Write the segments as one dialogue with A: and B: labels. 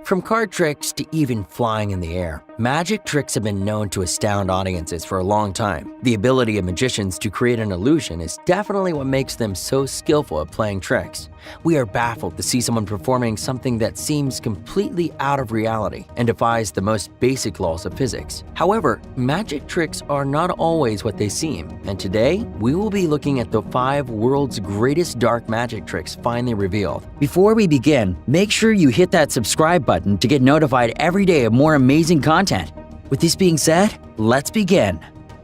A: From card tricks to even flying in the air, magic tricks have been known to astound audiences for a long time. The ability of magicians to create an illusion is definitely what makes them so skillful at playing tricks. We are baffled to see someone performing something that seems completely out of reality and defies the most basic laws of physics. However, magic tricks are not always what they seem, and today we will be looking at the 5 world's greatest dark magic tricks finally revealed. Before we begin, make sure you hit that subscribe button to get notified every day of more amazing content. With this being said, let's begin.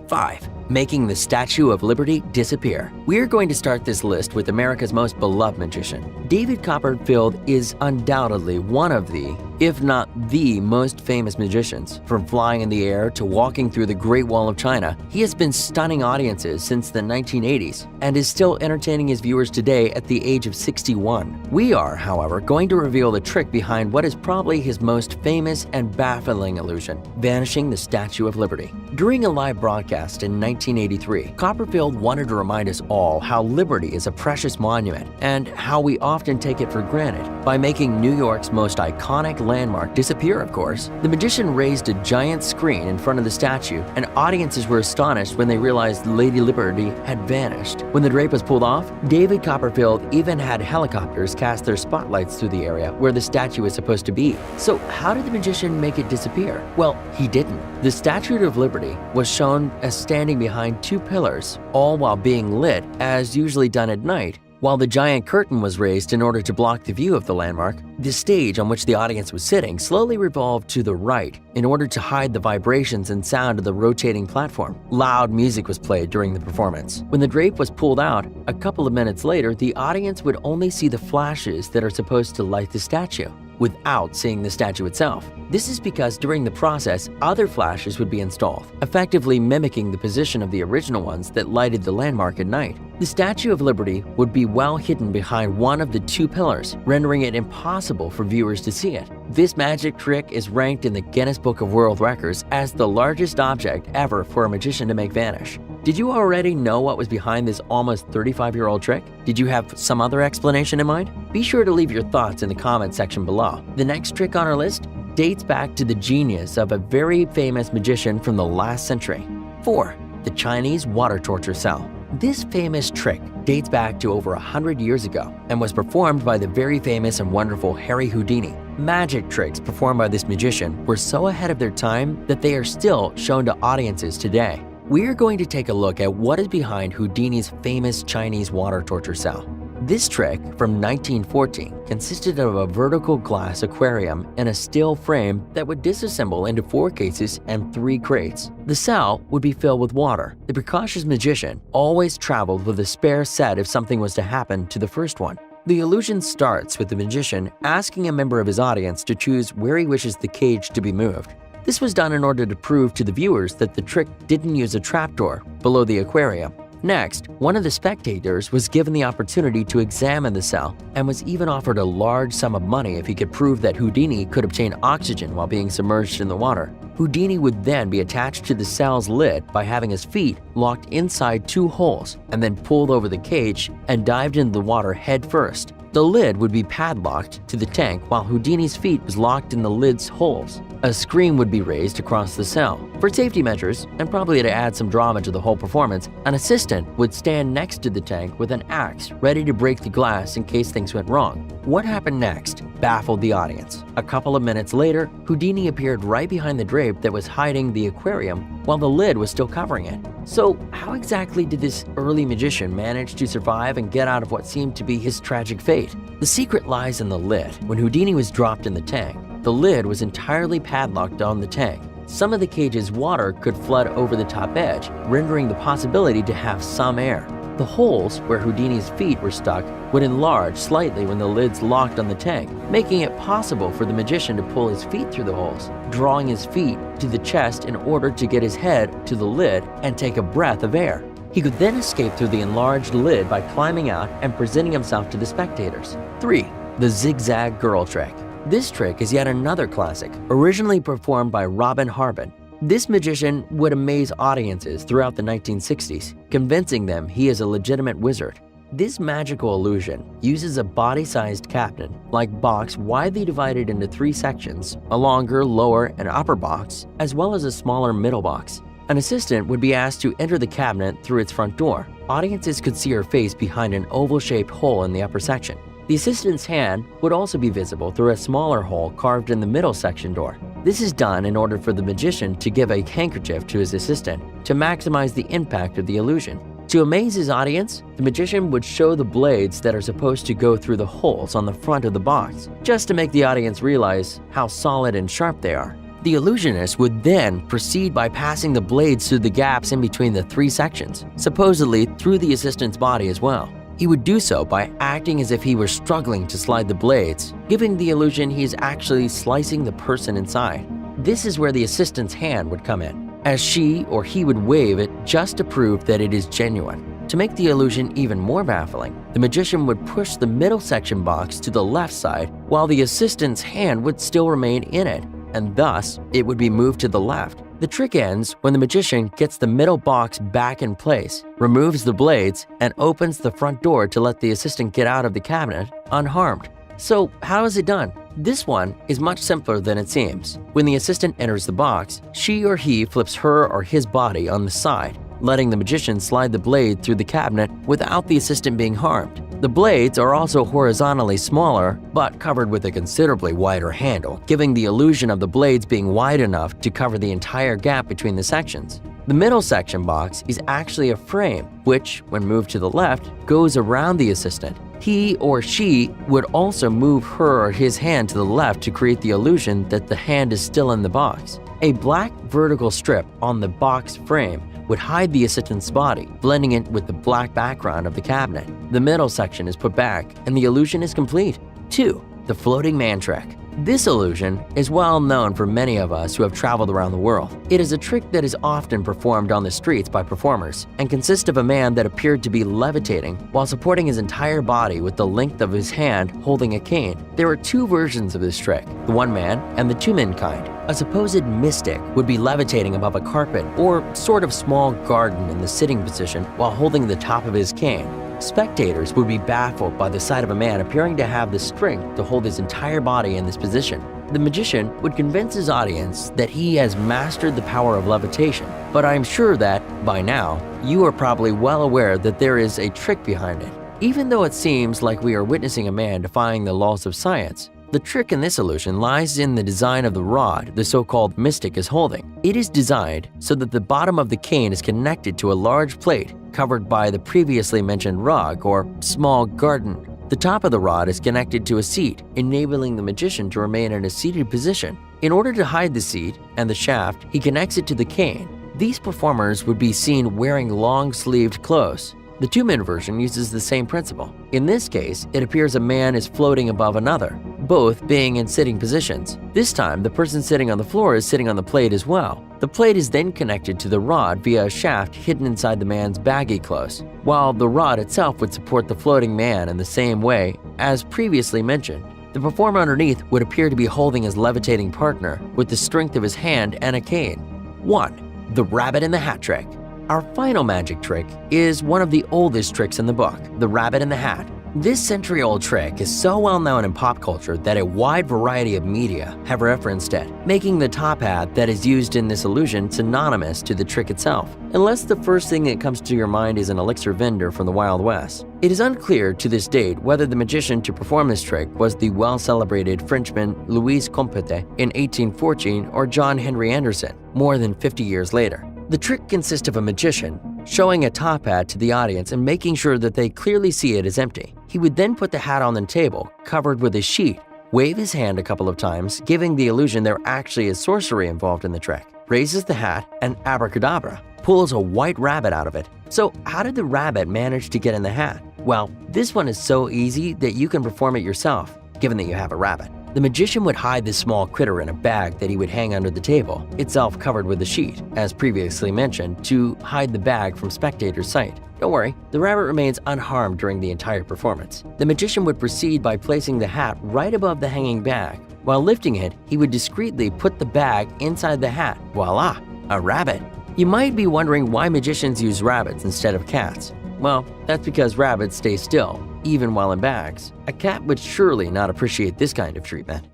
A: 5. Making the Statue of Liberty disappear. We are going to start this list with America's most beloved magician. David Copperfield is undoubtedly one of the, if not the most famous magicians. From flying in the air to walking through the Great Wall of China, he has been stunning audiences since the 1980s and is still entertaining his viewers today at the age of 61. We are, however, going to reveal the trick behind what is probably his most famous and baffling illusion, vanishing the Statue of Liberty. During a live broadcast in 1983, Copperfield wanted to remind us all how liberty is a precious monument and how we often take it for granted. By making New York's most iconic landmark disappear, of course, the magician raised a giant screen in front of the statue, and audiences were astonished when they realized Lady Liberty had vanished. When the drape was pulled off, David Copperfield even had helicopters cast their spotlights through the area where the statue is supposed to be. So how did the magician make it disappear? Well, he didn't. The Statue of Liberty was shown as standing behind 2 pillars, all while being lit, as usually done at night. While the giant curtain was raised in order to block the view of the landmark, the stage on which the audience was sitting slowly revolved to the right in order to hide the vibrations and sound of the rotating platform. Loud music was played during the performance. When the drape was pulled out, a couple of minutes later, the audience would only see the flashes that are supposed to light the statue, without seeing the statue itself. This is because during the process, other flashes would be installed, effectively mimicking the position of the original ones that lighted the landmark at night. The Statue of Liberty would be well hidden behind one of the 2 pillars, rendering it impossible for viewers to see it. This magic trick is ranked in the Guinness Book of World Records as the largest object ever for a magician to make vanish. Did you already know what was behind this almost 35-year-old trick? Did you have some other explanation in mind? Be sure to leave your thoughts in the comment section below. The next trick on our list dates back to the genius of a very famous magician from the last century. 4. The Chinese water torture cell. This famous trick dates back to over 100 years ago and was performed by the very famous and wonderful Harry Houdini. Magic tricks performed by this magician were so ahead of their time that they are still shown to audiences today. We are going to take a look at what is behind Houdini's famous Chinese water torture cell. This trick from 1914 consisted of a vertical glass aquarium and a steel frame that would disassemble into 4 cases and 3 crates. The cell would be filled with water. The precautious magician always traveled with a spare set if something was to happen to the first one. The illusion starts with the magician asking a member of his audience to choose where he wishes the cage to be moved. This was done in order to prove to the viewers that the trick didn't use a trapdoor below the aquarium. Next, one of the spectators was given the opportunity to examine the cell and was even offered a large sum of money if he could prove that Houdini could obtain oxygen while being submerged in the water. Houdini would then be attached to the cell's lid by having his feet locked inside 2 holes and then pulled over the cage and dived into the water head first. The lid would be padlocked to the tank while Houdini's feet was locked in the lid's holes. A screen would be raised across the cell. For safety measures, and probably to add some drama to the whole performance, an assistant would stand next to the tank with an axe ready to break the glass in case things went wrong. What happened next baffled the audience. A couple of minutes later, Houdini appeared right behind the drape that was hiding the aquarium while the lid was still covering it. So how exactly did this early magician manage to survive and get out of what seemed to be his tragic fate? The secret lies in the lid. When Houdini was dropped in the tank, the lid was entirely padlocked on the tank. Some of the cage's water could flood over the top edge, rendering the possibility to have some air. The holes where Houdini's feet were stuck would enlarge slightly when the lid's locked on the tank, making it possible for the magician to pull his feet through the holes, drawing his feet to the chest in order to get his head to the lid and take a breath of air. He could then escape through the enlarged lid by climbing out and presenting himself to the spectators. 3. The Zigzag Girl Trick. This trick is yet another classic, originally performed by Robin Harbin. This magician would amaze audiences throughout the 1960s, convincing them he is a legitimate wizard. This magical illusion uses a body-sized cabinet-like box widely divided into 3 sections, a longer lower and upper box, as well as a smaller middle box. An assistant would be asked to enter the cabinet through its front door. Audiences could see her face behind an oval-shaped hole in the upper section. The assistant's hand would also be visible through a smaller hole carved in the middle section door. This is done in order for the magician to give a handkerchief to his assistant to maximize the impact of the illusion. To amaze his audience, the magician would show the blades that are supposed to go through the holes on the front of the box, just to make the audience realize how solid and sharp they are. The illusionist would then proceed by passing the blades through the gaps in between the 3 sections, supposedly through the assistant's body as well. He would do so by acting as if he were struggling to slide the blades, giving the illusion he is actually slicing the person inside. This is where the assistant's hand would come in, as she or he would wave it just to prove that it is genuine. To make the illusion even more baffling, the magician would push the middle section box to the left side while the assistant's hand would still remain in it, and thus it would be moved to the left. The trick ends when the magician gets the middle box back in place, removes the blades, and opens the front door to let the assistant get out of the cabinet unharmed. So how is it done? This one is much simpler than it seems. When the assistant enters the box, she or he flips her or his body on the side, letting the magician slide the blade through the cabinet without the assistant being harmed. The blades are also horizontally smaller, but covered with a considerably wider handle, giving the illusion of the blades being wide enough to cover the entire gap between the sections. The middle section box is actually a frame, which, when moved to the left, goes around the assistant. He or she would also move her or his hand to the left to create the illusion that the hand is still in the box. A black vertical strip on the box frame would hide the assistant's body, blending it with the black background of the cabinet. The middle section is put back, and the illusion is complete. 2. The floating man trick. This illusion is well known for many of us who have traveled around the world. It is a trick that is often performed on the streets by performers and consists of a man that appeared to be levitating while supporting his entire body with the length of his hand holding a cane. There are 2 versions of this trick, the one man and the 2 men kind. A supposed mystic would be levitating above a carpet or sort of small garden in the sitting position while holding the top of his cane. Spectators would be baffled by the sight of a man appearing to have the strength to hold his entire body in this position. The magician would convince his audience that he has mastered the power of levitation, but I'm sure that, by now, you are probably well aware that there is a trick behind it. Even though it seems like we are witnessing a man defying the laws of science, the trick in this illusion lies in the design of the rod the so-called mystic is holding. It is designed so that the bottom of the cane is connected to a large plate covered by the previously mentioned rug or small garden. The top of the rod is connected to a seat, enabling the magician to remain in a seated position. In order to hide the seat and the shaft, he connects it to the cane. These performers would be seen wearing long-sleeved clothes. The 2 men version uses the same principle. In this case, it appears a man is floating above another, both being in sitting positions. This time, the person sitting on the floor is sitting on the plate as well. The plate is then connected to the rod via a shaft hidden inside the man's baggy clothes, while the rod itself would support the floating man in the same way as previously mentioned. The performer underneath would appear to be holding his levitating partner with the strength of his hand and a cane. 1. The rabbit in the hat trick. Our final magic trick is one of the oldest tricks in the book, the rabbit in the hat. This century-old trick is so well known in pop culture that a wide variety of media have referenced it, making the top hat that is used in this illusion synonymous to the trick itself, unless the first thing that comes to your mind is an elixir vendor from the Wild West. It is unclear to this date whether the magician to perform this trick was the well-celebrated Frenchman Louis Compte in 1814 or John Henry Anderson, more than 50 years later. The trick consists of a magician showing a top hat to the audience and making sure that they clearly see it is empty. He would then put the hat on the table, covered with a sheet, wave his hand a couple of times, giving the illusion there actually is sorcery involved in the trick, raises the hat, and abracadabra, pulls a white rabbit out of it. So how did the rabbit manage to get in the hat? Well, this one is so easy that you can perform it yourself, given that you have a rabbit. The magician would hide this small critter in a bag that he would hang under the table, itself covered with a sheet, as previously mentioned, to hide the bag from spectators' sight. Don't worry, the rabbit remains unharmed during the entire performance. The magician would proceed by placing the hat right above the hanging bag. While lifting it, he would discreetly put the bag inside the hat. Voila, a rabbit! You might be wondering why magicians use rabbits instead of cats. Well, that's because rabbits stay still, even while in bags. A cat would surely not appreciate this kind of treatment.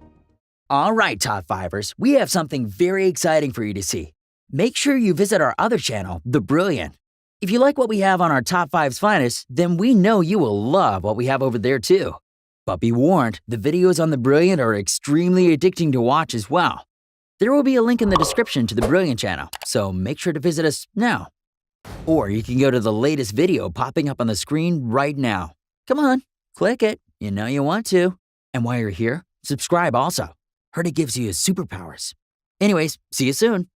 B: All right, Top Fivers, we have something very exciting for you to see. Make sure you visit our other channel, The Brilliant. If you like what we have on our Top 5's Finest, then we know you will love what we have over there too. But be warned, the videos on The Brilliant are extremely addicting to watch as well. There will be a link in the description to The Brilliant channel, so make sure to visit us now. Or you can go to the latest video popping up on the screen right now. Come on, click it. You know you want to. And while you're here, subscribe also. Heard it gives you superpowers. Anyways, see you soon.